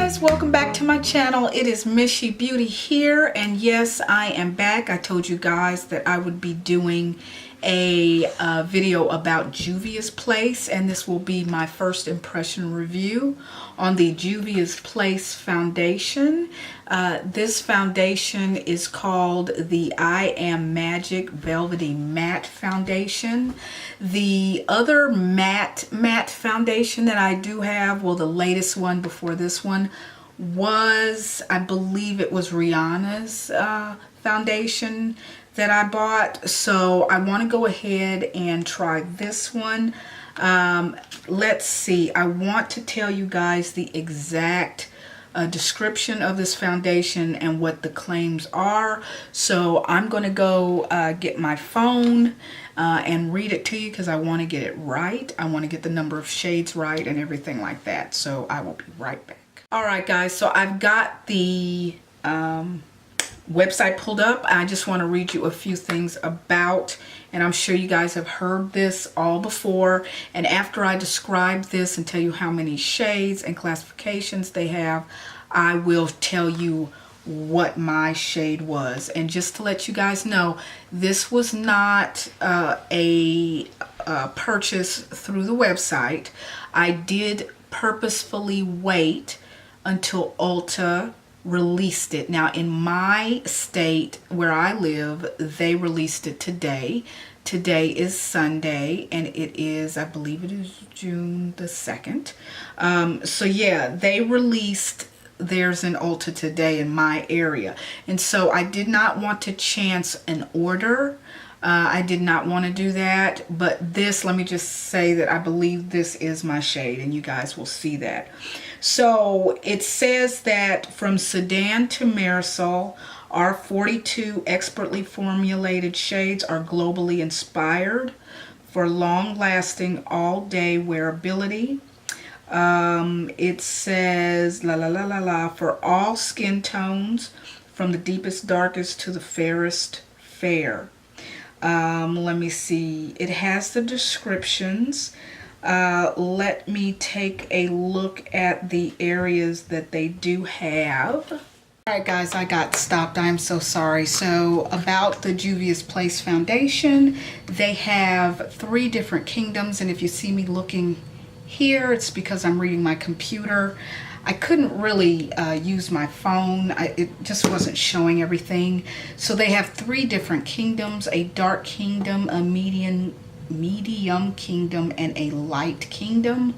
guys, welcome back to my channel. It is Mishy Beauty here, and yes, I am back. I told you guys that I would be doing a video about Juvia's Place, and this will be my first impression review on the Juvia's Place foundation. This foundation is called the I Am Magic Velvety Matte Foundation. The other matte foundation that I do have, well, the latest one before this one was, I believe it was Rihanna's foundation that I bought. So I want to go ahead and try this one. Let's see, I want to tell you guys the exact description of this foundation and what the claims are. So I'm going to go get my phone and read it to you because I want to get it right. I want to get the number of shades right and everything like that. So I will be right back. All right, guys, so I've got the website pulled up. I just want to read you a few things about, and I'm sure you guys have heard this all before, and after I describe this and tell you how many shades and classifications they have, I will tell you what my shade was. And just to let you guys know, this was not a purchase through the website. I did purposefully wait until ULTA released it. Now in my state where I live, they released it today. Today is Sunday, and it is, I believe it is June the 2nd. So yeah, they released theirs in ULTA today in my area. And so I did not want to chance an order. I did not want to do that, but this, let me just say that I believe this is my shade, and you guys will see that. So it says that from Sedan to Marisol, our 42 expertly formulated shades are globally inspired for long-lasting all-day wearability. It says, for all skin tones, from the deepest darkest to the fairest fair. Let me see. It has the descriptions. Let me take a look at the areas that they do have. All right, guys, I got stopped. I'm so sorry. So about the Juvia's Place foundation, they have 3 different kingdoms, and if you see me looking here, it's because I'm reading my computer. I couldn't really use my phone. It just wasn't showing everything. So they have 3 different kingdoms: a dark kingdom, a medium kingdom, and a light kingdom.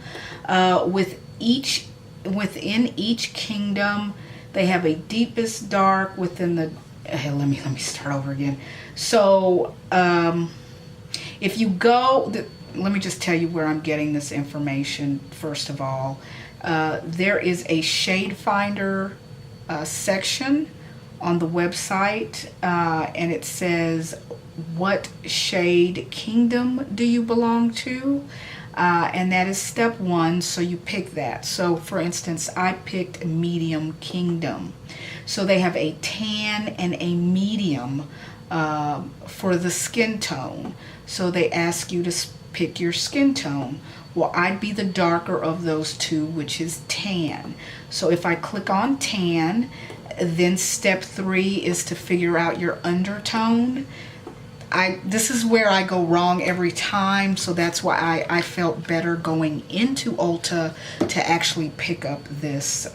Within each kingdom, they have a deepest dark within the. Let me start over again. So if you go, let me just tell you where I'm getting this information. First of all, there is a shade finder section on the website, and it says, what shade kingdom do you belong to? And that is step 1, so you pick that. So for instance, I picked medium kingdom. So they have a tan and a medium for the skin tone. So they ask you to pick your skin tone. Well, I'd be the darker of those 2, which is tan. So if I click on tan, then step 3 is to figure out your undertone. This is where I go wrong every time, so that's why I felt better going into ULTA to actually pick up this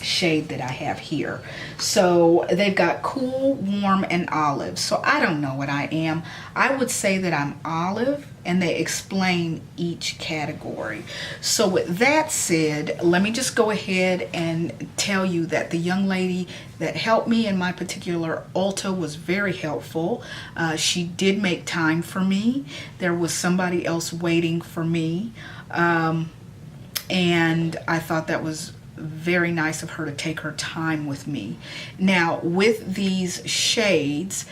shade that I have here. So they've got cool, warm, and olive. So I don't know what I am. I would say that I'm olive, and they explain each category. So with that said, let me just go ahead and tell you that the young lady that helped me in my particular ULTA was very helpful. She did make time for me. There was somebody else waiting for me, and I thought that was very nice of her to take her time with me. Now with these shades,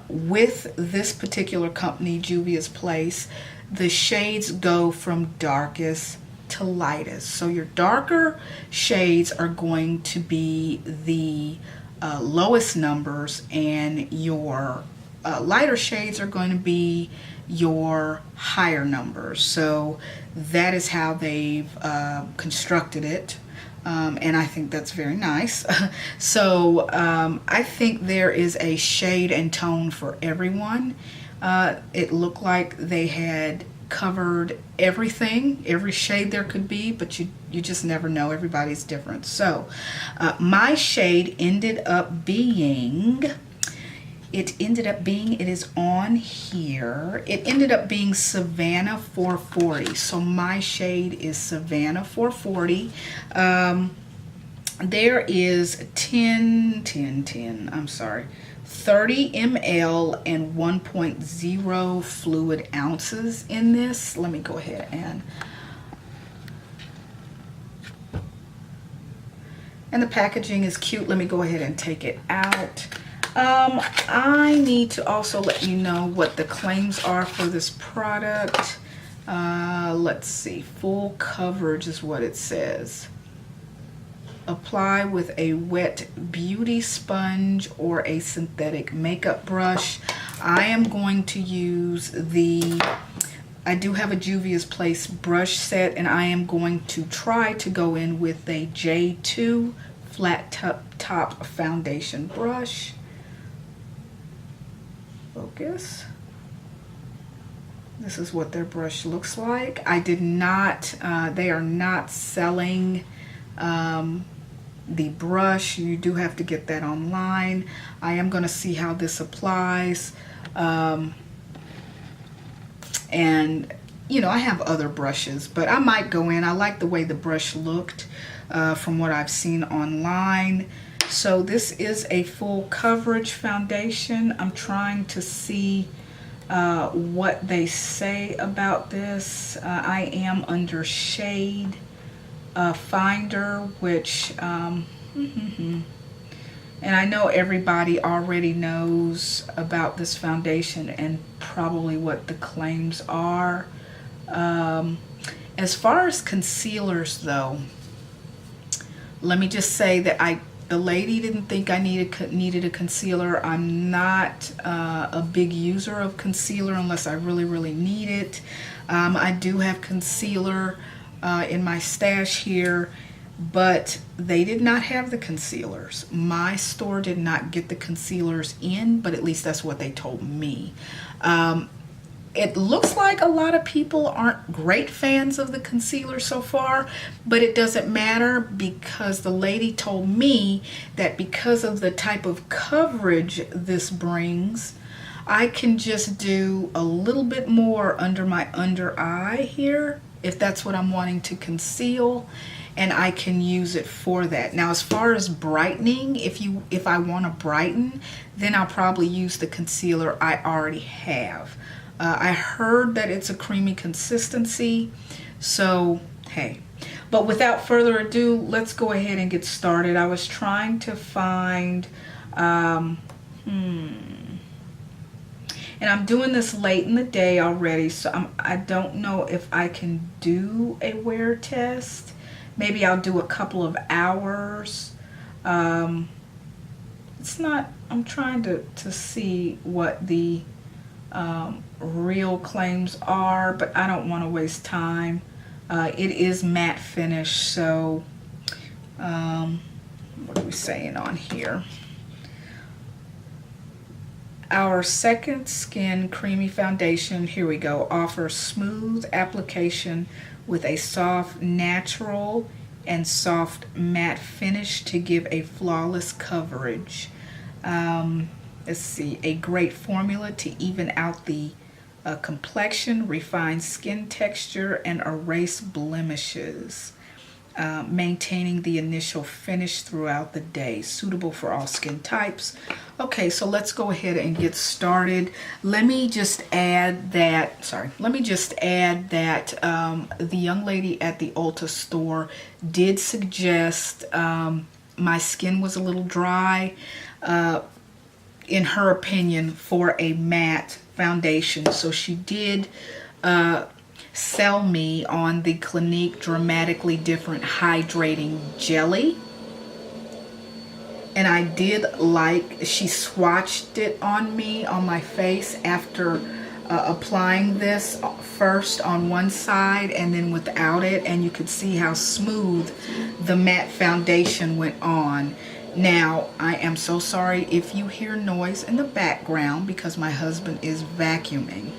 with this particular company, Juvia's Place, the shades go from darkest to lightest. So your darker shades are going to be the lowest numbers, and your lighter shades are going to be your higher numbers. So that is how they've constructed it. And I think that's very nice. So I think there is a shade and tone for everyone. It looked like they had covered everything, every shade there could be, but you just never know. Everybody's different. So my shade ended up being, it is on here. It ended up being Savannah 440. So my shade is Savannah 440. There is 30 ml and 1.0 fluid ounces in this. Let me go ahead and the packaging is cute. Let me go ahead and take it out. I need to also let you know what the claims are for this product. Let's see, full coverage is what it says. Apply with a wet beauty sponge or a synthetic makeup brush. I am going to use I do have a Juvia's Place brush set, and I am going to try to go in with a J2 flat top foundation brush. Focus. This is what their brush looks like. I did not, they are not selling the brush. You do have to get that online. I am going to see how this applies. And you know, I have other brushes, but I might go in. I like the way the brush looked from what I've seen online. So this is a full coverage foundation. I'm trying to see what they say about this. I am under shade finder, which and I know everybody already knows about this foundation and probably what the claims are. As far as concealers though, let me just say that the lady didn't think I needed a concealer. I'm not a big user of concealer unless I really need it. I do have concealer in my stash here, but they did not have the concealers. My store did not get the concealers in, but at least that's what they told me. It looks like a lot of people aren't great fans of the concealer so far, but it doesn't matter because the lady told me that because of the type of coverage this brings, I can just do a little bit more under my under eye here, if that's what I'm wanting to conceal, and I can use it for that. Now, as far as brightening, if I want to brighten, then I'll probably use the concealer I already have. I heard that it's a creamy consistency, so hey. But without further ado, let's go ahead and get started. I was trying to find, and I'm doing this late in the day already, so I don't know if I can do a wear test. Maybe I'll do a couple of hours. It's not, I'm trying to see what the real claims are, but I don't want to waste time. It is matte finish, so what are we saying on here? Our Second Skin Creamy Foundation, here we go, offers smooth application with a soft, natural, and soft matte finish to give a flawless coverage. Let's see, a great formula to even out the complexion, refine skin texture, and erase blemishes. Maintaining the initial finish throughout the day, suitable for all skin types. Okay, so let's go ahead and get started. Let me just add that, the young lady at the Ulta store did suggest my skin was a little dry, in her opinion, for a matte foundation. So she did sell me on the Clinique Dramatically Different Hydrating Jelly, and I did like, she swatched it on me on my face after applying this first on one side and then without it, and you could see how smooth the matte foundation went on. Now, I am so sorry if you hear noise in the background because my husband is vacuuming.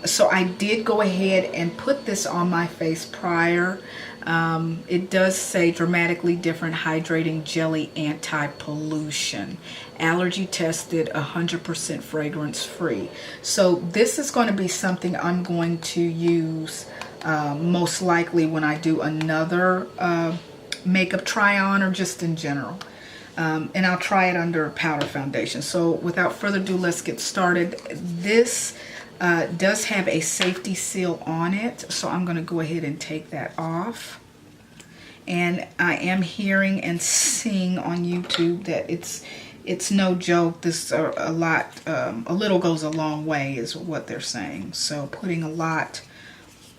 So I did go ahead and put this on my face prior. It does say dramatically different hydrating jelly anti-pollution. Allergy tested, 100% fragrance free. So this is going to be something I'm going to use most likely when I do another makeup try on or just in general. And I'll try it under powder foundation. So without further ado, let's get started. This does have a safety seal on it, so I'm going to go ahead and take that off. And I am hearing and seeing on YouTube that it's no joke. This a little goes a long way is what they're saying. So putting a lot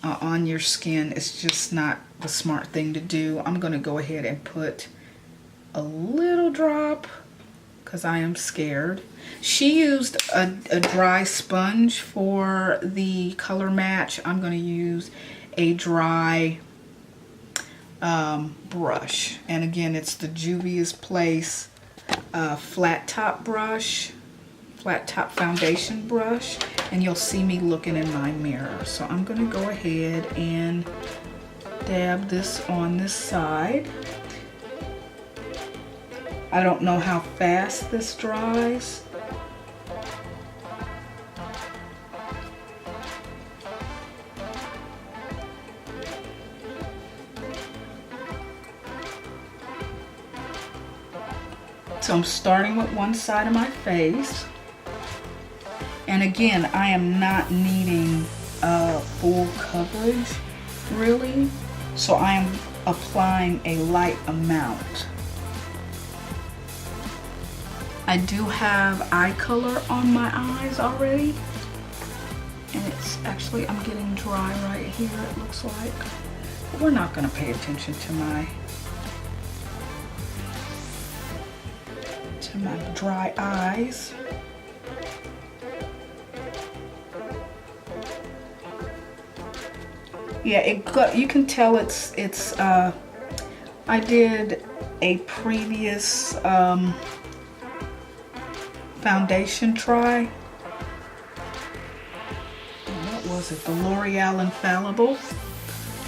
on your skin is just not the smart thing to do. I'm going to go ahead and put a little drop because I am scared. She used a dry sponge for the color match. I'm going to use a dry brush, and again, it's the Juvia's Place flat top brush, flat top foundation brush, and you'll see me looking in my mirror. So I'm going to go ahead and dab this on this side. I don't know how fast this dries. So I'm starting with one side of my face. And again, I am not needing full coverage, really. So I am applying a light amount. I do have eye color on my eyes already. And it's actually, I'm getting dry right here, it looks like. But we're not going to pay attention to my dry eyes. Yeah, you can tell it's I did a previous foundation try. What was it? The L'Oreal Infallible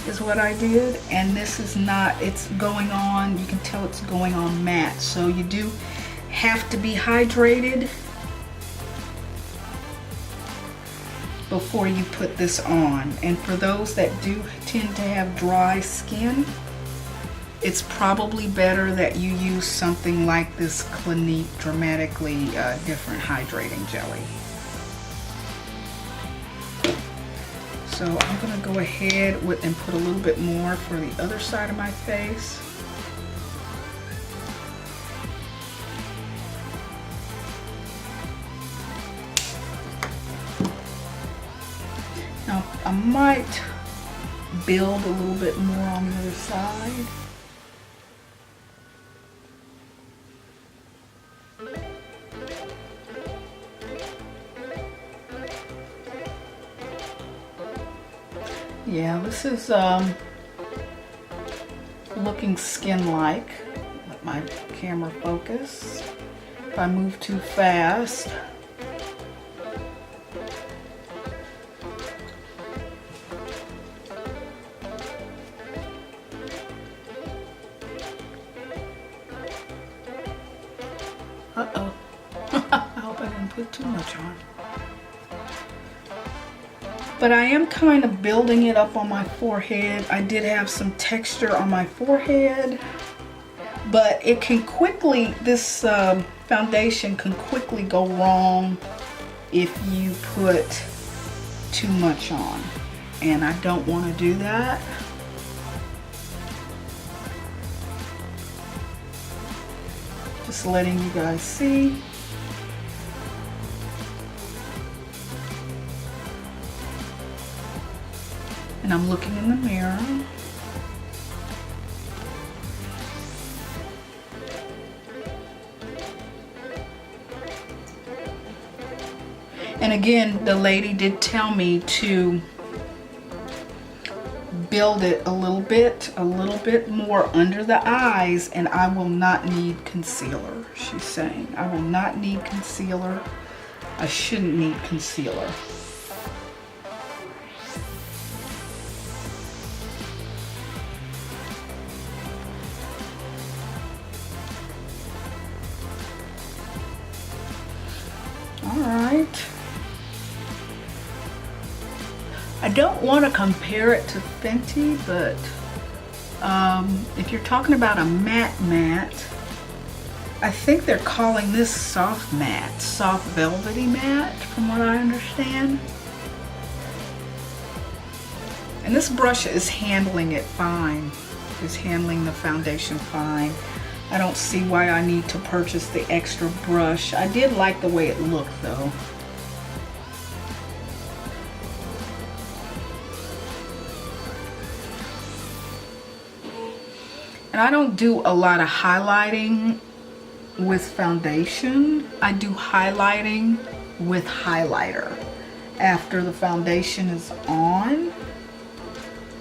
is what I did, and this is not, it's going on, you can tell it's going on matte, so you do have to be hydrated before you put this on. And for those that do tend to have dry skin, it's probably better that you use something like this Clinique Dramatically Different Hydrating Jelly. So I'm going to go ahead and put a little bit more for the other side of my face. Now, I might build a little bit more on the other side. Yeah, this is looking skin-like. Let my camera focus. If I move too fast, uh-oh. I hope I didn't put too much on. But I am kind of building it up on my forehead. I did have some texture on my forehead, but it can quickly, this foundation can quickly go wrong if you put too much on, and I don't want to do that. Just letting you guys see. And I'm looking in the mirror. And again, the lady did tell me to build it a little bit more under the eyes, and I will not need concealer. She's saying I will not need concealer. I shouldn't need concealer. All right. I don't want to compare it to Fenty, but if you're talking about a matte, I think they're calling this soft matte, soft velvety matte, from what I understand. And this brush is handling it fine. It's handling the foundation fine. I don't see why I need to purchase the extra brush. I did like the way it looked though. And I don't do a lot of highlighting with foundation. I do highlighting with highlighter after the foundation is on.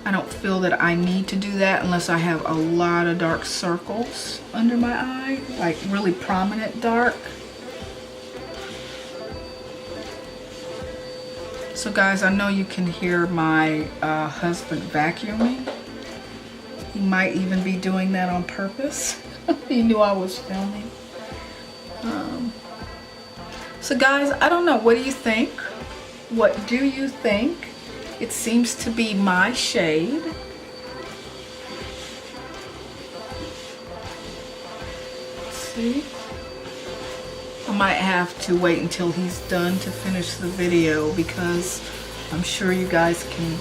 I don't feel that I need to do that unless I have a lot of dark circles under my eye, like really prominent dark. So guys, I know you can hear my husband vacuuming. He might even be doing that on purpose. He knew I was filming. So guys, I don't know. What do you think? What do you think? It seems to be my shade. Let's see. I might have to wait until he's done to finish the video because I'm sure you guys can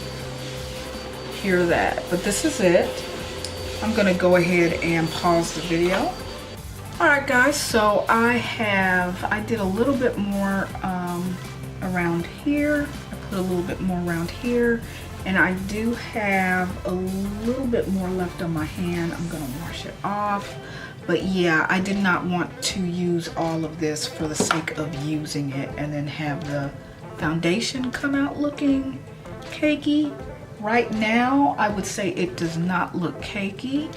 hear that. But this is it. I'm gonna go ahead and pause the video. Alright guys, so I did a little bit more around here. I put a little bit more around here, and I do have a little bit more left on my hand. I'm gonna wash it off. But yeah, I did not want to use all of this for the sake of using it and then have the foundation come out looking cakey. Right now, I would say it does not look cakey.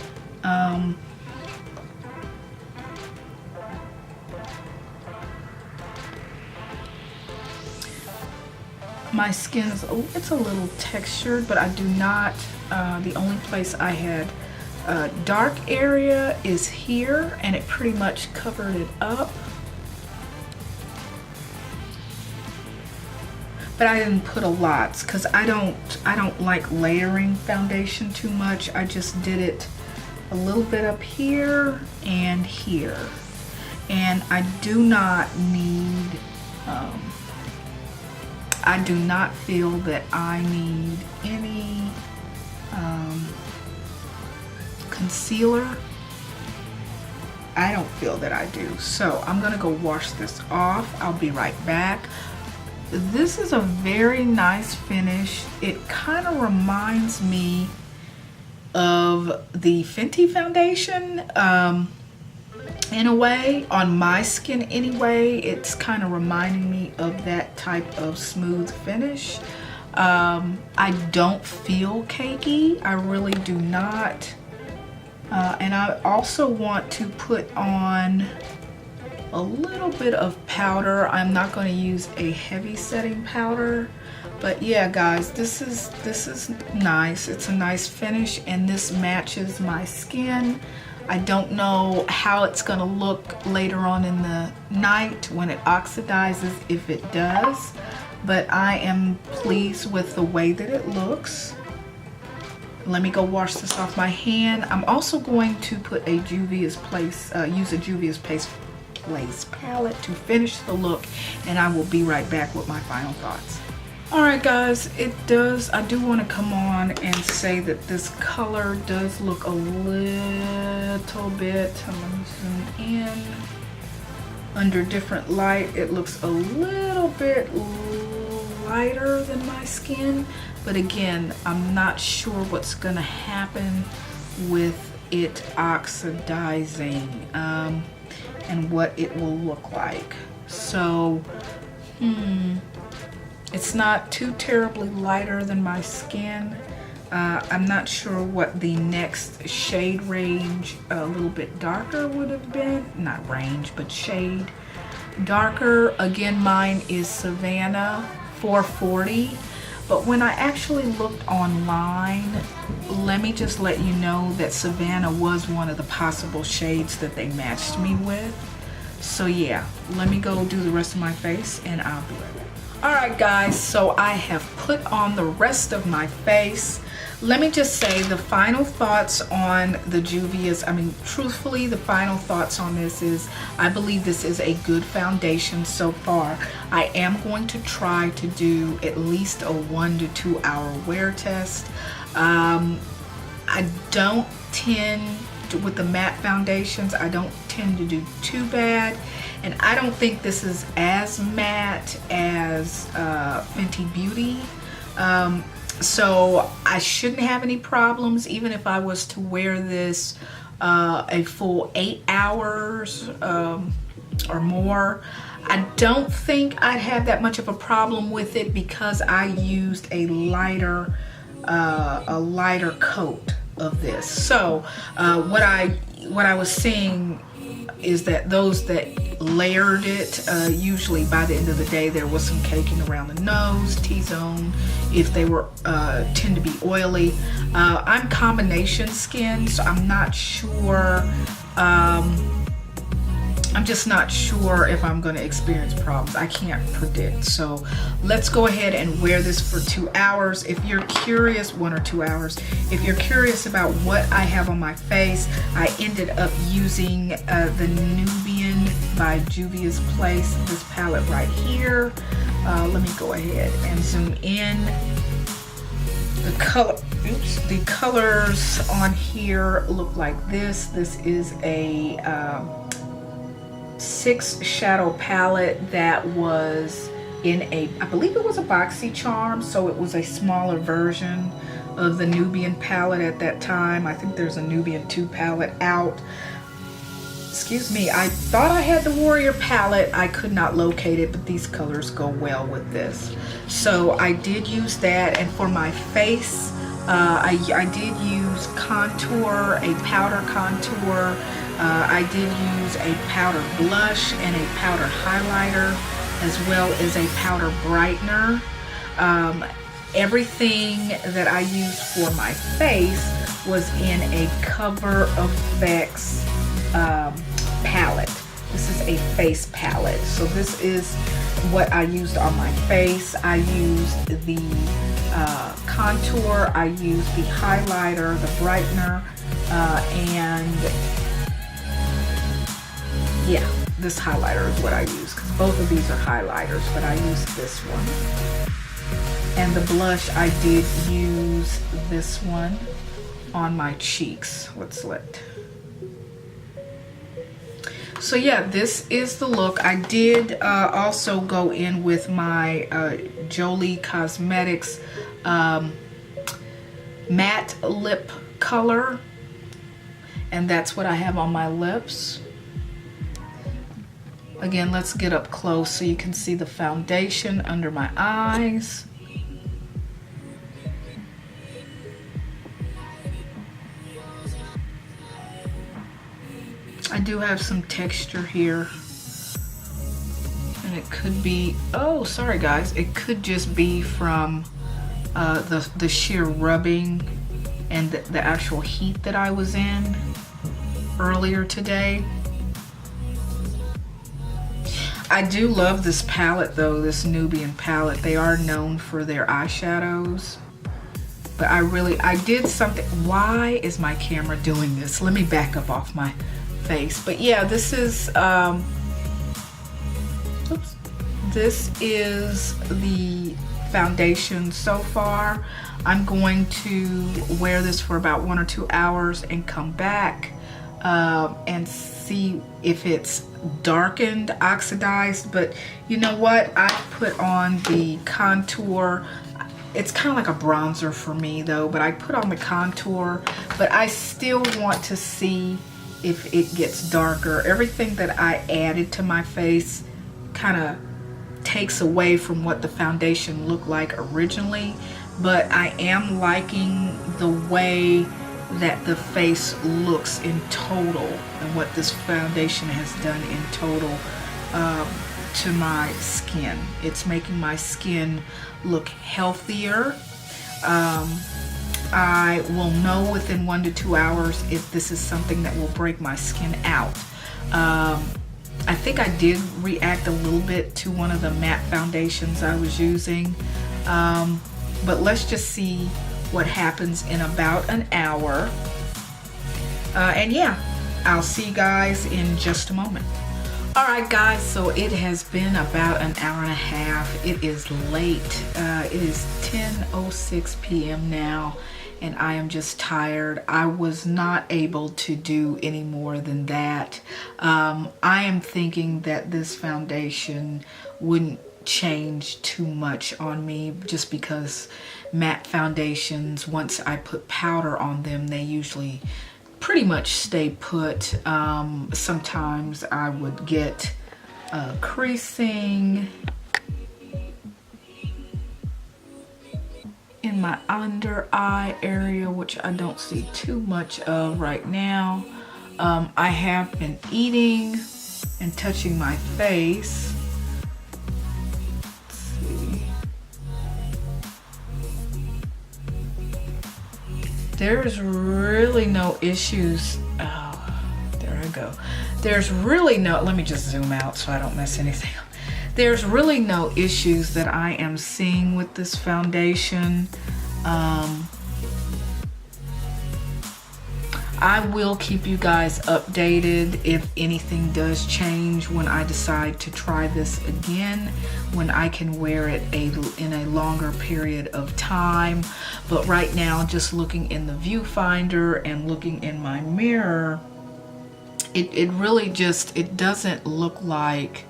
My skin is, it's a little textured, but I do not, the only place I had dark area is here, and it pretty much covered it up. But I didn't put a lot because I don't like layering foundation too much. I just did it a little bit up here and here. And I do not need, I do not feel that I need any concealer. I don't feel that I do. So I'm gonna go wash this off. I'll be right back. This is a very nice finish. It kind of reminds me of the Fenty foundation in a way, on my skin anyway. It's kind of reminding me of that type of smooth finish. I don't feel cakey. I really do not. And I also want to put on a little bit of powder. I'm not going to use a heavy setting powder, but yeah guys, this is nice. It's a nice finish, and this matches my skin. I don't know how it's going to look later on in the night when it oxidizes, if it does, but I am pleased with the way that it looks. Let me go wash this off my hand. I'm also going to put a Juvia's Place, use a Juvia's Place palette to finish the look, and I will be right back with my final thoughts. Alright guys, I do want to come on and say that this color does look a little bit, I'm going to zoom in, under different light, it looks a little bit lighter than my skin, but again, I'm not sure what's going to happen with it oxidizing and what it will look like. So, It's not too terribly lighter than my skin. I'm not sure what the next shade range, a little bit darker would have been. Not range, but shade darker. Again, mine is Savannah 440. But when I actually looked online, let me just let you know that Savannah was one of the possible shades that they matched me with. So yeah, let me go do the rest of my face and I'll be right back. Alright guys, so I have put on the rest of my face. Let me just say the final thoughts on the Juvia's, truthfully, the final thoughts on this is I believe this is a good foundation so far. I am going to try to do at least a 1 to 2 hour wear test. I don't tend to, with the matte foundations, I don't tend to do too bad. And I don't think this is as matte as Fenty Beauty. So I shouldn't have any problems even if I was to wear this a full 8 hours or more. I don't think I'd have that much of a problem with it because I used a lighter coat of this. So what I was seeing is that those that layered it, usually by the end of the day there was some caking around the nose, T-zone, if they were tend to be oily. I'm combination skin, so I'm not sure, I'm just not sure if I'm going to experience problems. I can't predict. So let's go ahead and wear this for 2 hours. If you're curious, 1 or 2 hours, if you're curious about what I have on my face, I ended up using the Nubian by Juvia's Place, this palette right here. Let me go ahead and zoom in. The colors on here look like this. This is a 6 shadow palette that was in a, I believe it was a boxy charm, so it was a smaller version of the Nubian palette at that time. I think there's a Nubian 2 palette out. Excuse me, I thought I had the Warrior palette. I could not locate it, but these colors go well with this. So I did use that, and for my face, I did use contour, a powder contour. I did use a powder blush and a powder highlighter, as well as a powder brightener. Everything that I used for my face was in a Cover Effects palette. This is a face palette. So this is what I used on my face. I used the contour, I used the highlighter, the brightener, and yeah, this highlighter is what I use, because both of these are highlighters, but I used this one. And the blush, I did use this one on my cheeks. So yeah, this is the look. I did also go in with my Jolie Cosmetics matte lip color, and that's what I have on my lips. Again, let's get up close so you can see the foundation under my eyes. I do have some texture here, and it could be, oh sorry guys, it could just be from the sheer rubbing and the actual heat that I was in earlier today. I do love this palette though, this Nubian palette. They are known for their eyeshadows, but I did something. Why is my camera doing this? Let me back up off my face. But yeah, this is this is the foundation so far. I'm going to wear this for about 1 or 2 hours and come back and see if it's darkened, oxidized. But you know what, I put on the contour. It's kind of like a bronzer for me though, but I put on the contour, but I still want to see if it gets darker. Everything that I added to my face kind of takes away from what the foundation looked like originally, but I am liking the way that the face looks in total and what this foundation has done in total to my skin. It's making my skin look healthier. I will know within 1 to 2 hours if this is something that will break my skin out. I think I did react a little bit to one of the matte foundations I was using, but let's just see what happens in about an hour. And yeah, I'll see you guys in just a moment. Alright guys, so it has been about an hour and a half. It is late. It is 10:06 p.m. now, and I am just tired. I was not able to do any more than that. I am thinking that this foundation wouldn't change too much on me, just because matte foundations, once I put powder on them, they usually pretty much stay put. Sometimes I would get creasing in my under eye area, which I don't see too much of right now. I have been eating and touching my face. Let's see. There's really no issues. Oh, there I go. There's really no, let me just zoom out so I don't mess anything up. There's really no issues that I am seeing with this foundation. I will keep you guys updated if anything does change when I decide to try this again, when I can wear it in a longer period of time. But right now, just looking in the viewfinder and looking in my mirror, it really just, it doesn't look like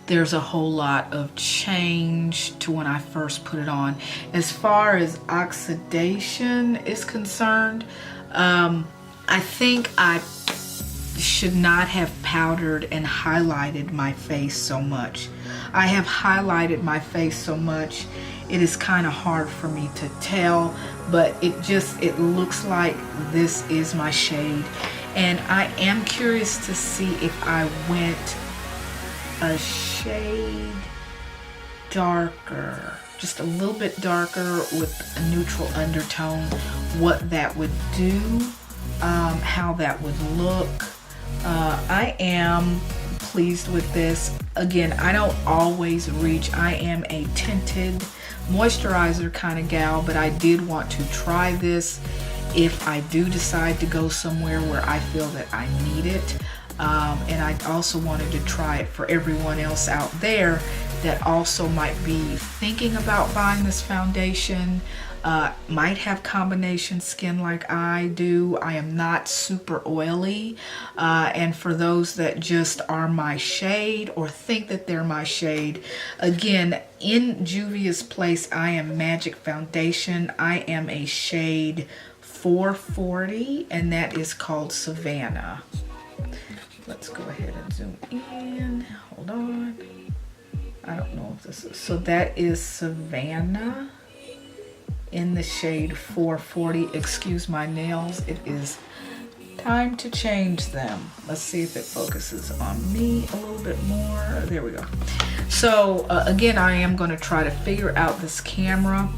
there's a whole lot of change to when I first put it on. As far as oxidation is concerned, I think I should not have powdered and highlighted my face so much. I have highlighted my face so much, it is kind of hard for me to tell, but it looks like this is my shade. And I am curious to see if I went a shade darker, just a little bit darker with a neutral undertone, what that would do, how that would look. I am pleased with this. Again, I don't always reach. I am a tinted moisturizer kind of gal, but I did want to try this if I do decide to go somewhere where I feel that I need it. And I also wanted to try it for everyone else out there that also might be thinking about buying this foundation, might have combination skin like I do. I am not super oily, and for those that just are my shade or think that they're my shade, again, in Juvia's place, I am Magic Foundation. I am a shade 440, and that is called Savannah. Let's go ahead and zoom in. Hold on. I don't know if this is, so that is Savannah in the shade 440. Excuse my nails. It is time to change them. Let's see if it focuses on me a little bit more. There we go. So again, I am going to try to figure out this camera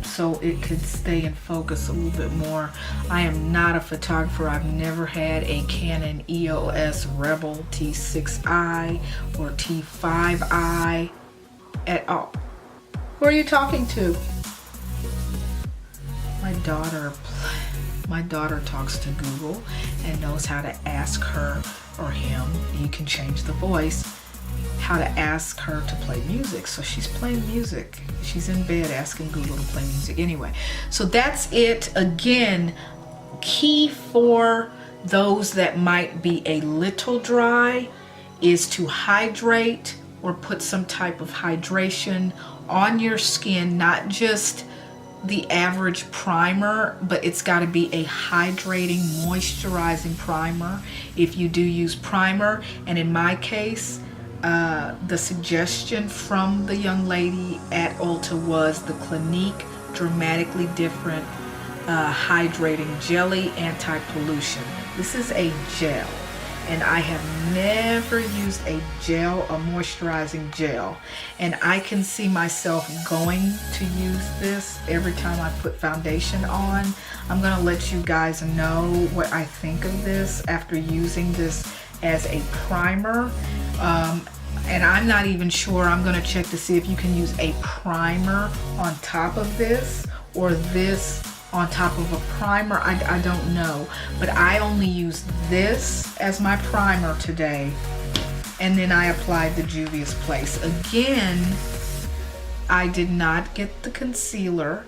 so it could stay in focus a little bit more. I am not a photographer. I've never had a Canon EOS Rebel T6i or T5i at all. Who are you talking to? My daughter talks to Google and knows how to ask her or him, you can change the voice, how to ask her to play music. So she's playing music. She's in bed asking Google to play music. Anyway, so that's it. Again, key for those that might be a little dry is to hydrate or put some type of hydration on your skin, not just the average primer, but it's got to be a hydrating, moisturizing primer if you do use primer. And in my case, the suggestion from the young lady at Ulta was the Clinique Dramatically Different Hydrating Jelly Anti-Pollution. This is a gel, and I have never used a gel, a moisturizing gel, and I can see myself going to use this every time I put foundation on. I'm gonna let you guys know what I think of this after using this as a primer. And I'm not even sure. I'm gonna check to see if you can use a primer on top of this, or this on top of a primer. I don't know, but I only used this as my primer today, and then I applied the Juvia's Place. Again, I did not get the concealer.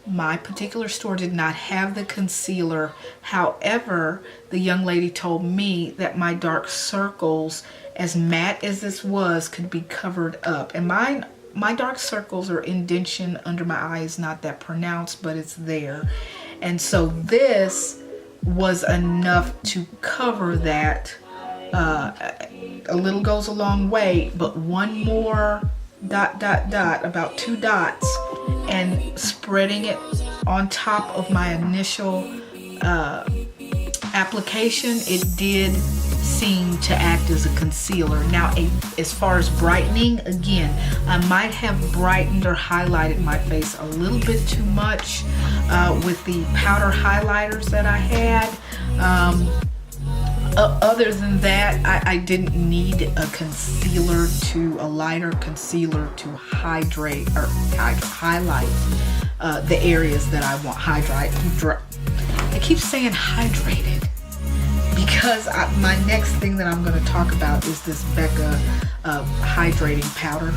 My particular store did not have the concealer. However, the young lady told me that my dark circles, as matte as this was, could be covered up. And my dark circles or indentation under my eye is not that pronounced, but it's there. And so this was enough to cover that. A little goes a long way, but one more dot, about 2 dots, and spreading it on top of my initial application, it did seem to act as a concealer. Now, as far as brightening, again, I might have brightened or highlighted my face a little bit too much with the powder highlighters that I had. Other than that, I didn't need a concealer a lighter concealer to hydrate or highlight the areas that I want I keep saying hydrated because my next thing that I'm going to talk about is this Becca hydrating powder,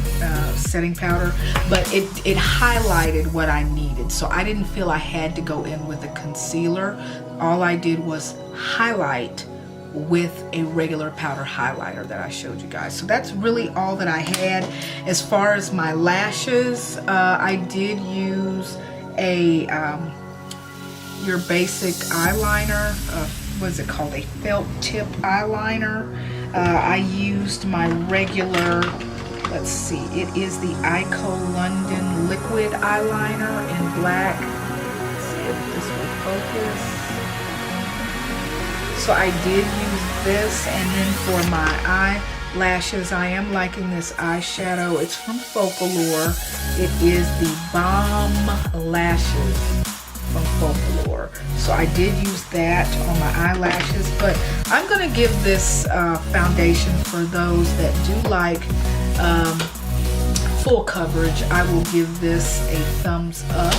setting powder, but it highlighted what I needed. So I didn't feel I had to go in with a concealer. All I did was highlight with a regular powder highlighter that I showed you guys. So that's really all that I had. As far as my lashes, I did use a your basic eyeliner. What is it called? A felt tip eyeliner. I used my regular, let's see, it is the Ico London liquid eyeliner in black. Let's see if this will focus. So I did use this, and then for my eyelashes, I am liking this eyeshadow. It's from Folklore. It is the Balm Lashes from Folklore. So I did use that on my eyelashes, but I'm gonna give this foundation for those that do like full coverage. I will give this a thumbs up.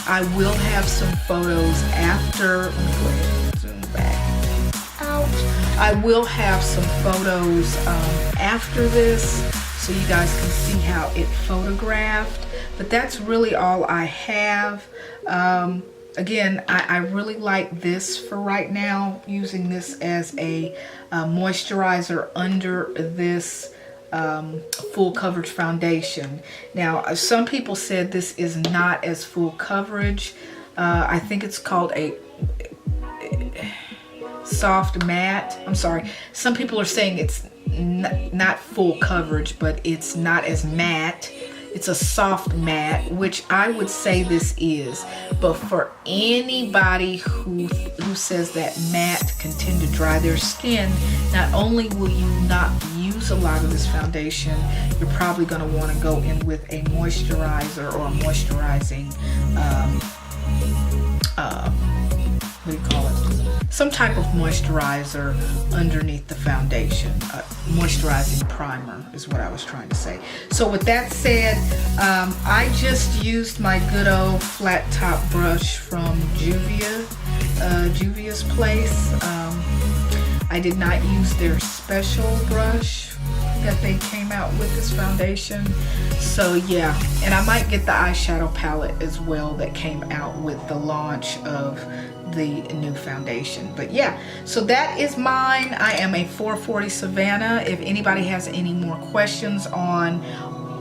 I will have some photos after. Let me go ahead and zoom back. I will have some photos after this so you guys can see how it photographed, but that's really all I have. Again, I really like this for right now, using this as a moisturizer under this full coverage foundation. Now, some people said this is not as full coverage. I think it's called a soft matte. I'm sorry, some people are saying it's not full coverage, but it's not as matte. It's a soft matte, which I would say this is. But for anybody who says that matte can tend to dry their skin, not only will you not use a lot of this foundation, you're probably going to want to go in with a moisturizer or a moisturizing what do you call it? Some type of moisturizer underneath the foundation. Moisturizing primer is what I was trying to say. So with that said, I just used my good old flat top brush from Juvia's Place. I did not use their special brush that they came out with this foundation. So yeah, and I might get the eyeshadow palette as well that came out with the launch of the new foundation. But yeah, so that is mine. I am a 440 Savannah. If anybody has any more questions on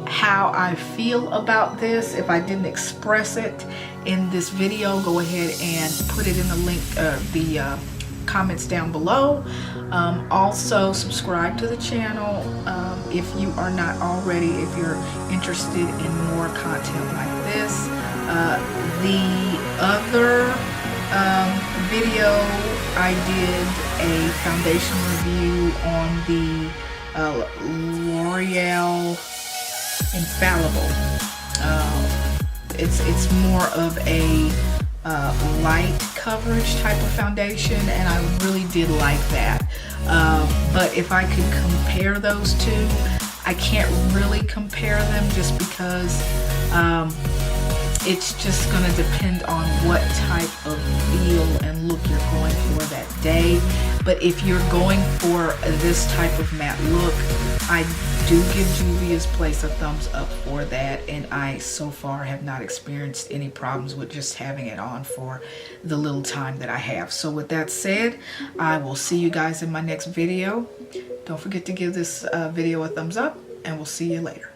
how I feel about this, if I didn't express it in this video, go ahead and put it in the link, the comments down below. Also subscribe to the channel if you are not already, if you're interested in more content like this. The other video, I did a foundation review on the L'Oreal Infallible. It's more of a light coverage type of foundation, and I really did like that. But if I could compare those two, I can't really compare them just because it's just going to depend on what type of feel and look you're going for that day. But if you're going for this type of matte look, I do give Juvia's Place a thumbs up for that, and I so far have not experienced any problems with just having it on for the little time that I have. So with that said, I will see you guys in my next video. Don't forget to give this video a thumbs up, and we'll see you later.